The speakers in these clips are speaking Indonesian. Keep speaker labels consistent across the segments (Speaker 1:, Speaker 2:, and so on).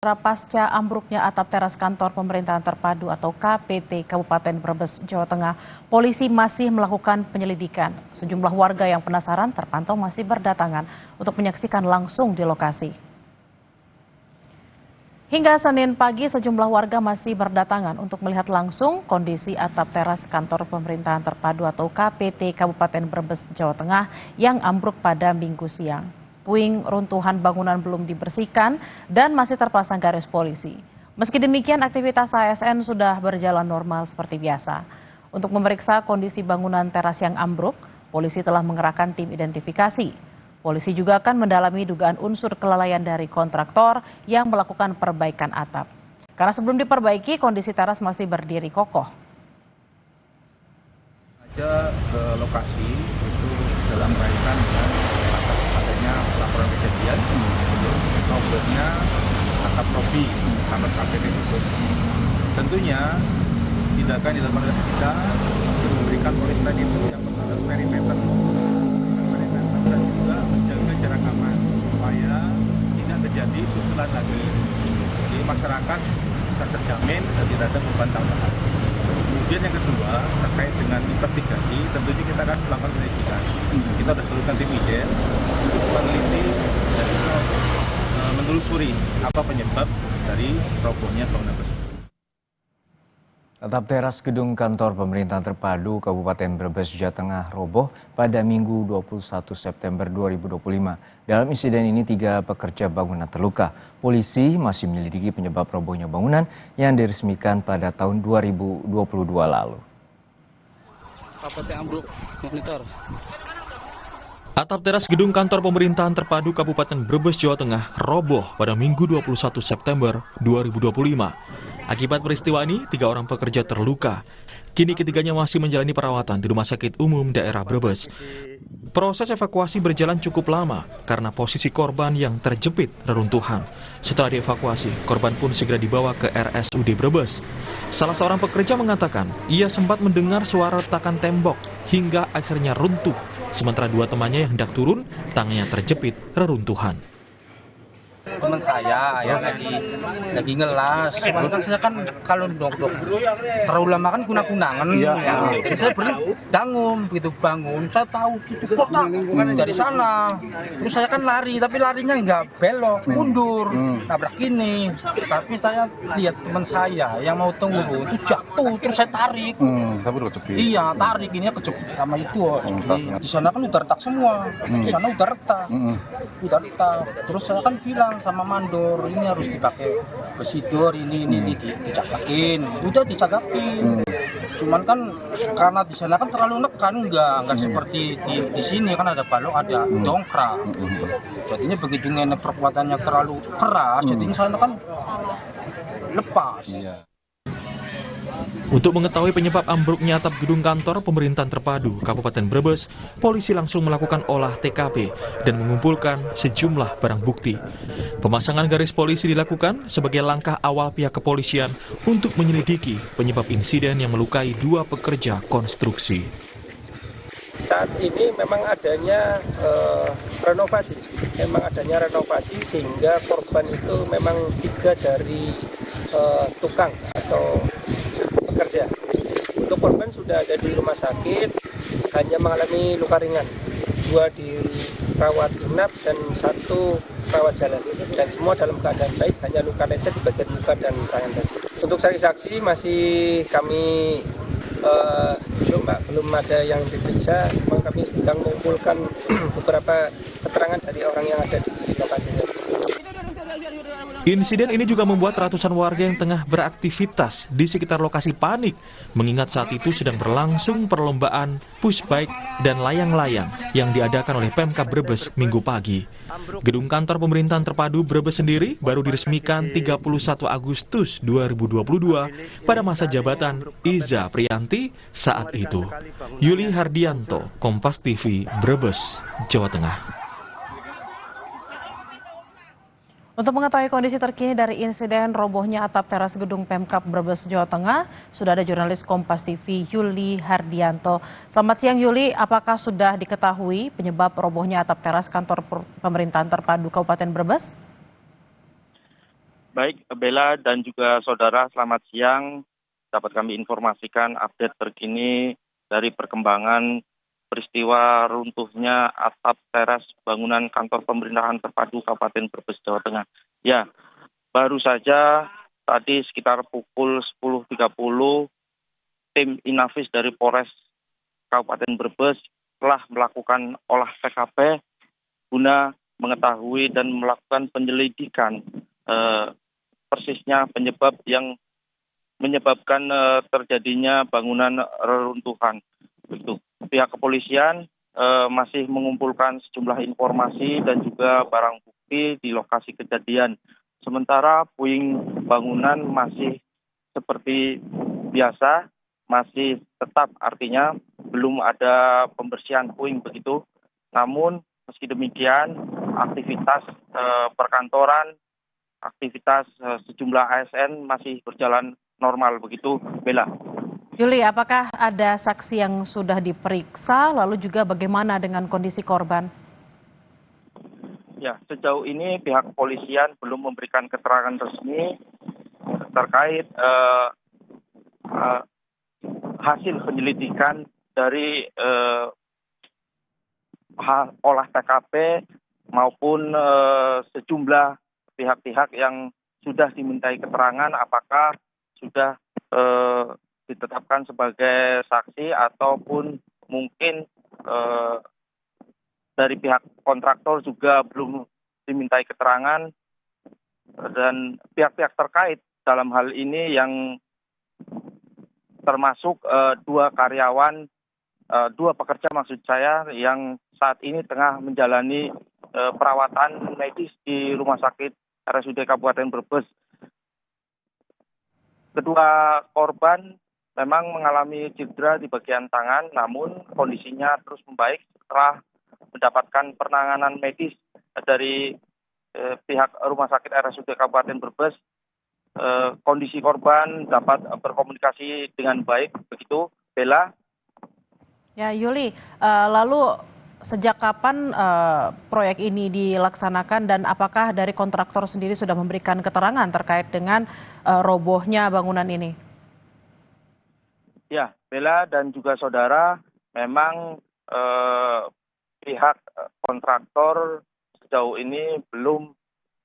Speaker 1: Pasca ambruknya atap teras kantor pemerintahan terpadu atau KPT Kabupaten Brebes, Jawa Tengah, polisi masih melakukan penyelidikan. Sejumlah warga yang penasaran terpantau masih berdatangan untuk menyaksikan langsung di lokasi. Hingga Senin pagi, sejumlah warga masih berdatangan untuk melihat langsung kondisi atap teras kantor pemerintahan terpadu atau KPT Kabupaten Brebes, Jawa Tengah yang ambruk pada Minggu siang. Puing runtuhan bangunan belum dibersihkan dan masih terpasang garis polisi. Meski demikian, aktivitas ASN sudah berjalan normal seperti biasa. Untuk memeriksa kondisi bangunan teras yang ambruk, polisi telah mengerahkan tim identifikasi. Polisi juga akan mendalami dugaan unsur kelalaian dari kontraktor yang melakukan perbaikan atap. Karena sebelum diperbaiki, kondisi teras masih berdiri kokoh.
Speaker 2: Ke lokasi itu dalam kaitan dengan adanya laporan kejadian robohnya atap lobi kantor KPT tersebut. Tentunya tindakan dilakukan oleh kita memberikan polisi itu yang benar perimeter dan juga menjaga jarak aman supaya tidak terjadi susulan lagi. Jadi masyarakat bisa terjamin dan tidak ada beban tambahan. Kemudian yang kedua, terkait dengan investigasi, tentunya kita akan melakukan penyelidikan. Kita sudah turunkan tim IJEN untuk meneliti dan menelusuri apa penyebab dari robohnya bangunan tersebut.
Speaker 3: Atap teras gedung kantor pemerintahan terpadu Kabupaten Brebes, Jawa Tengah roboh pada Minggu 21 September 2025. Dalam insiden ini 3 pekerja bangunan terluka. Polisi masih menyelidiki penyebab robohnya bangunan yang diresmikan pada tahun 2022 lalu.
Speaker 4: Atap teras gedung kantor pemerintahan terpadu Kabupaten Brebes, Jawa Tengah roboh pada Minggu 21 September 2025. Akibat peristiwa ini, 3 orang pekerja terluka. Kini ketiganya masih menjalani perawatan di Rumah Sakit Umum Daerah Brebes. Proses evakuasi berjalan cukup lama karena posisi korban yang terjepit reruntuhan. Setelah dievakuasi, korban pun segera dibawa ke RSUD Brebes. Salah seorang pekerja mengatakan ia sempat mendengar suara retakan tembok hingga akhirnya runtuh. Sementara 2 temannya yang hendak turun, tangannya terjepit reruntuhan.
Speaker 5: Teman saya yang lagi ngelas, cuman kan saya kan kalau dok terlalu lama kan kunang-kunangan, saya bangun saya tahu itu kotak dari sana, terus saya kan lari, tapi larinya nggak belok, mundur, nabrak gini, tapi saya lihat teman saya yang mau turun itu jatuh, terus saya tarik, iya tarik ini kejepit sama itu, di sana kan udah retak semua, di sana udah retak, terus saya kan bilang sama mandor ini harus dipakai besidor ini dicagakin, udah dicagakin. Cuman kan karena di sana kan terlalu nekan, enggak seperti di sini kan ada balok, ada dongkrak. Jadinya begitu ngenek perkuatannya terlalu keras, jadinya sana kan lepas.
Speaker 4: Untuk mengetahui penyebab ambruknya atap gedung kantor pemerintahan terpadu Kabupaten Brebes, polisi langsung melakukan olah TKP dan mengumpulkan sejumlah barang bukti. Pemasangan garis polisi dilakukan sebagai langkah awal pihak kepolisian untuk menyelidiki penyebab insiden yang melukai 2 pekerja konstruksi.
Speaker 6: Saat ini memang adanya renovasi sehingga korban itu memang 3 dari tukang atau pekerja. Untuk korban sudah ada di rumah sakit, hanya mengalami luka ringan, 2 dirawat inap dan 1 rawat jalan, dan semua dalam keadaan baik, hanya luka lecet di bagian muka dan tangan saja. Untuk saksi-saksi masih kami belum ada yang diperiksa, kami sedang mengumpulkan beberapa keterangan dari orang yang ada di lokasi.
Speaker 4: Insiden ini juga membuat ratusan warga yang tengah beraktivitas di sekitar lokasi panik, mengingat saat itu sedang berlangsung perlombaan push bike dan layang-layang yang diadakan oleh Pemkab Brebes Minggu pagi. Gedung kantor pemerintahan terpadu Brebes sendiri baru diresmikan 31 Agustus 2022 pada masa jabatan Iza Priyanti saat itu. Yuli Hardianto, Kompas TV, Brebes, Jawa Tengah.
Speaker 1: Untuk mengetahui kondisi terkini dari insiden robohnya atap teras gedung Pemkab Brebes, Jawa Tengah, sudah ada jurnalis Kompas TV Yuli Hardianto. Selamat siang Yuli, apakah sudah diketahui penyebab robohnya atap teras kantor pemerintahan terpadu Kabupaten Brebes?
Speaker 7: Baik, Bella dan juga saudara, selamat siang. Dapat kami informasikan update terkini dari perkembangan peristiwa runtuhnya atap teras bangunan kantor pemerintahan terpadu Kabupaten Brebes, Jawa Tengah. Ya, baru saja tadi sekitar pukul 10.30, tim Inafis dari Polres Kabupaten Brebes telah melakukan olah TKP guna mengetahui dan melakukan penyelidikan persisnya penyebab yang menyebabkan terjadinya bangunan reruntuhan. Begitu. Pihak kepolisian masih mengumpulkan sejumlah informasi dan juga barang bukti di lokasi kejadian. Sementara puing bangunan masih seperti biasa, masih tetap, artinya belum ada pembersihan puing begitu. Namun meski demikian, aktivitas perkantoran, aktivitas sejumlah ASN masih berjalan normal begitu, Bella.
Speaker 1: Yuli, apakah ada saksi yang sudah diperiksa, lalu juga bagaimana dengan kondisi korban?
Speaker 7: Ya, sejauh ini pihak kepolisian belum memberikan keterangan resmi terkait hasil penyelidikan dari olah TKP maupun sejumlah pihak-pihak yang sudah dimintai keterangan apakah sudah ditetapkan sebagai saksi ataupun mungkin dari pihak kontraktor juga belum dimintai keterangan, dan pihak-pihak terkait dalam hal ini yang termasuk dua pekerja maksud saya yang saat ini tengah menjalani perawatan medis di Rumah Sakit RSUD Kabupaten Brebes. Kedua korban memang mengalami cedera di bagian tangan, namun kondisinya terus membaik setelah mendapatkan penanganan medis dari pihak Rumah Sakit RSUD Kabupaten Brebes. Kondisi korban dapat berkomunikasi dengan baik, begitu, Bella.
Speaker 1: Ya, Yuli, lalu sejak kapan proyek ini dilaksanakan dan apakah dari kontraktor sendiri sudah memberikan keterangan terkait dengan robohnya bangunan ini?
Speaker 7: Ya, Bella dan juga saudara, memang pihak kontraktor sejauh ini belum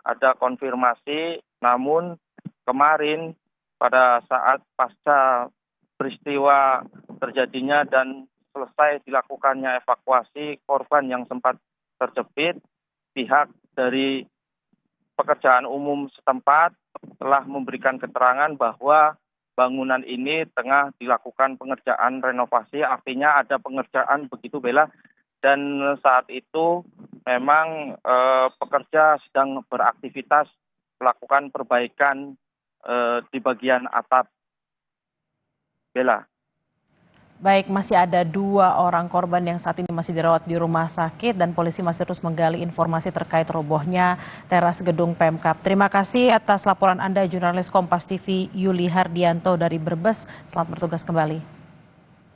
Speaker 7: ada konfirmasi, namun kemarin pada saat pasca peristiwa terjadinya dan selesai dilakukannya evakuasi korban yang sempat terjepit, pihak dari pekerjaan umum setempat telah memberikan keterangan bahwa bangunan ini tengah dilakukan pengerjaan renovasi, artinya ada pengerjaan begitu, Bella. Dan saat itu memang pekerja sedang beraktivitas melakukan perbaikan di bagian atap, Bella.
Speaker 1: Baik, masih ada 2 orang korban yang saat ini masih dirawat di rumah sakit dan polisi masih terus menggali informasi terkait robohnya teras gedung Pemkab. Terima kasih atas laporan Anda, jurnalis Kompas TV Yuli Hardianto dari Brebes. Selamat bertugas kembali.